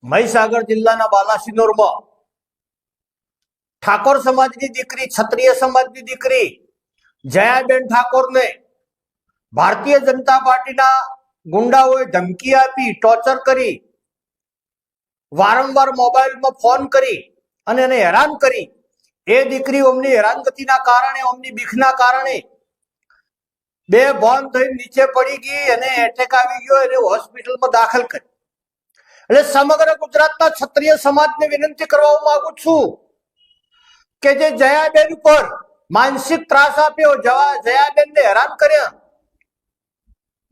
મહીસાગર જિલ્લાના બાલાસિનોરમાં ઠાકોર સમાજની દીકરી, ક્ષત્રિય સમાજની દીકરી જયાબેન ઠાકોરને ભારતીય જનતા પાર્ટીના ગુંડાઓએ ધમકી આપી, ટોર્ચર કરી, વારંવાર મોબાઈલમાં ફોન કરી અને એને હેરાન કરી. એ દીકરી અમની હેરાનગતિના કારણે, અમની બીકના કારણે બેભાન થઈ નીચે પડી ગઈ અને એટેક આવી ગયો. એને હોસ્પિટલમાં દાખલ કરી. એટલે સમગ્ર ગુજરાતના ક્ષત્રિય સમાજને વિનંતી કરવા માંગુ છું કે જે જયાબેન ઉપર માનસિક ત્રાસ આપ્યો, જયાબેનને હેરાન કર્યા,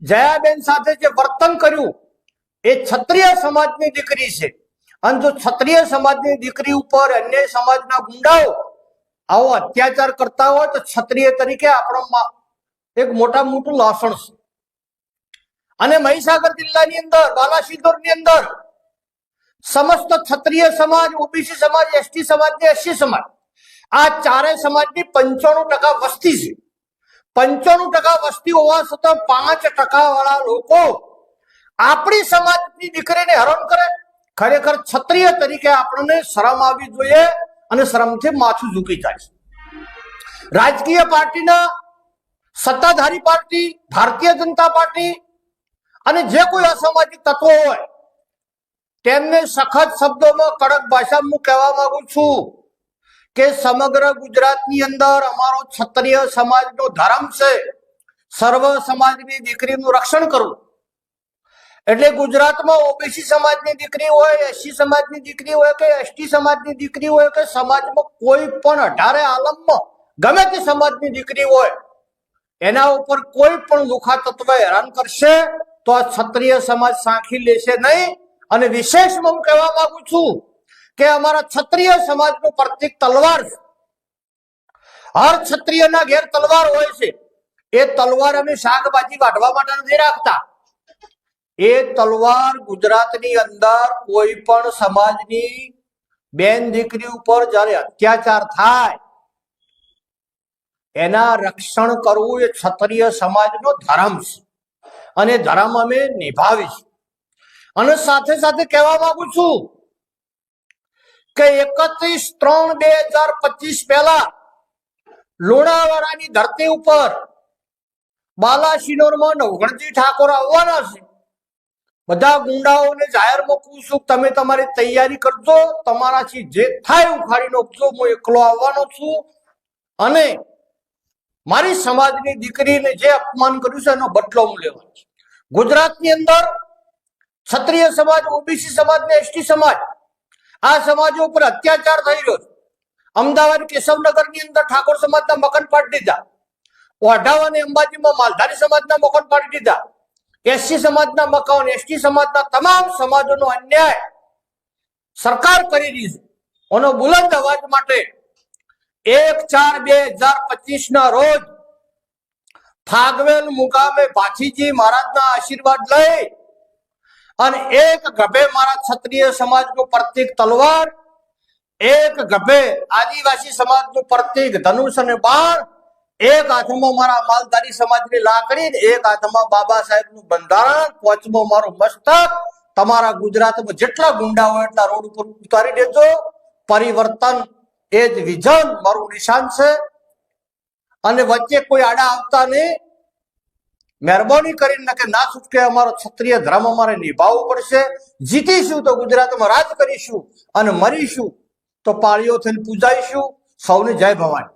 જયાબેન સાથે જે વર્તન કર્યું, એ ક્ષત્રિય સમાજની દીકરી છે. અને જો ક્ષત્રિય સમાજની દીકરી ઉપર અન્ય સમાજના ગુંડાઓ આવો અત્યાચાર કરતા હોય તો ક્ષત્રિય તરીકે આપણો એક મોટું લાસણ છે. અને મહીસાગર જિલ્લાની અંદર, બાલાસિનોરની અંદર સમસ્ત ક્ષત્રિય સમાજ, ઓબીસી સમાજ, એસટી સમાજ ને એસસી સમાજ, આ ચારેય સમાજની 95% વસ્તી છે. 95% વસ્તી હોવા છતાં 5% વાળા લોકો આપણી સમાજની દીકરીને હેરાન કરે. ખરેખર ક્ષત્રિય તરીકે આપણને શરમ આવવી જોઈએ અને શરમથી માથું ઝૂકી જાય છે. રાજકીય પાર્ટીના સત્તાધારી પાર્ટી, ભારતીય જનતા પાર્ટી અને જે કોઈ અસામાજિક તત્વો હોય તેમને સખત શબ્દોમાં, કડક ભાષામાં હું કહેવા માંગુ છું કે સમગ્ર ગુજરાતની અંદર અમારો ક્ષત્રિય સમાજનો ધર્મ છે સર્વ સમાજની દીકરીનું રક્ષણ કરવું. એટલે ગુજરાતમાં ઓબીસી સમાજની દીકરી હોય, એસસી સમાજની દીકરી હોય કે એસટી સમાજની દીકરી હોય કે સમાજમાં કોઈ પણ 18 આલમમાં ગમે તે સમાજની દીકરી હોય, એના ઉપર કોઈ પણ લુખા તત્વ હેરાન કરશે તો આ ક્ષત્રિય સમાજ સાંખી લેશે નહીં. અને વિશેષમાં હું કહેવા માંગુ છું કે અમારા ક્ષત્રિય સમાજનું પ્રતીક તલવાર છે. હર ક્ષત્રિયના ઘેર તલવાર હોય છે. એ તલવાર અમે શાકભાજી વાઢવા માટે નથી રાખતા. એ તલવાર ગુજરાતની અંદર કોઈ પણ સમાજની બેન દીકરી ઉપર જ્યારે અત્યાચાર થાય એના રક્ષણ કરવું એ ક્ષત્રિય સમાજનો ધર્મ છે અને ધર્મ અમે નિભાવીશું. અને સાથે સાથે કહેવા માંગુ છું કે 31/3/2025 પહેલા લુણાવાડાની ધરતી ઉપર બાલાસિનોરમાં નવઘણજી ઠાકોર આવવાના છે. બધા ગુંડાઓને જાહેરમાં કહું છું, તમે તમારી તૈયારી કરજો, તમારાથી જે થાય ઉખાડી નાખજો. હું એકલો આવવાનો છું અને મારી સમાજની દીકરીને જે અપમાન કર્યું છે એનો બદલો હું લેવાનો છું. ગુજરાતની અંદર ક્ષત્રિય સમાજ, ઓબીસી સમાજ ને એસટી સમાજ, આ સમાજો ઉપર અત્યાચાર થઈ રહ્યો છે. અમદાવાદ, કેશવનગરની અંદર ઠાકોર સમાજના મકાન પાડી દીધા. ઓઢાવા અને અંબાજીમાં માલધારી સમાજના મકાન પાડી દીધા. એસસી સમાજના મકાન, એસટી સમાજના તમામ સમાજોનો અન્યાય સરકાર કરી રહી છે. એનો બુલંદ અવાજ માટે 1/4/2025 ના રોજ ફાગવેલ મુકામે ભાથીજી મહારાજના આશીર્વાદ લઈ અને એક ગભે મારા ક્ષત્રિય સમાજનું પ્રતીક તલવાર, એક ગભે આદિવાસી સમાજનું પ્રતીક ધનુષ અને બાણ, એક હાથમાં મારા માલધારી સમાજની લાકડી, એક હાથમાં બાબા સાહેબનું બંધારણ, પોચમાં મારું મસ્તક. તમારા ગુજરાતમાં જેટલા ગુંડા હોય એટલા રોડ ઉપર ઉતારી દેજો. પરિવર્તન એ જ વિઝન મારું નિશાન છે. અને વચ્ચે કોઈ આડા આવતા નહીં. મહેરબાની કરીને કે ના છૂટકે અમારો ક્ષત્રિય ધર્મ અમારે નિભાવવો પડશે. જીતીશું તો ગુજરાતમાં રાજ કરીશું અને મરીશું તો પાળીઓ થઈને પૂજાઈશું. સૌને જય ભવાની.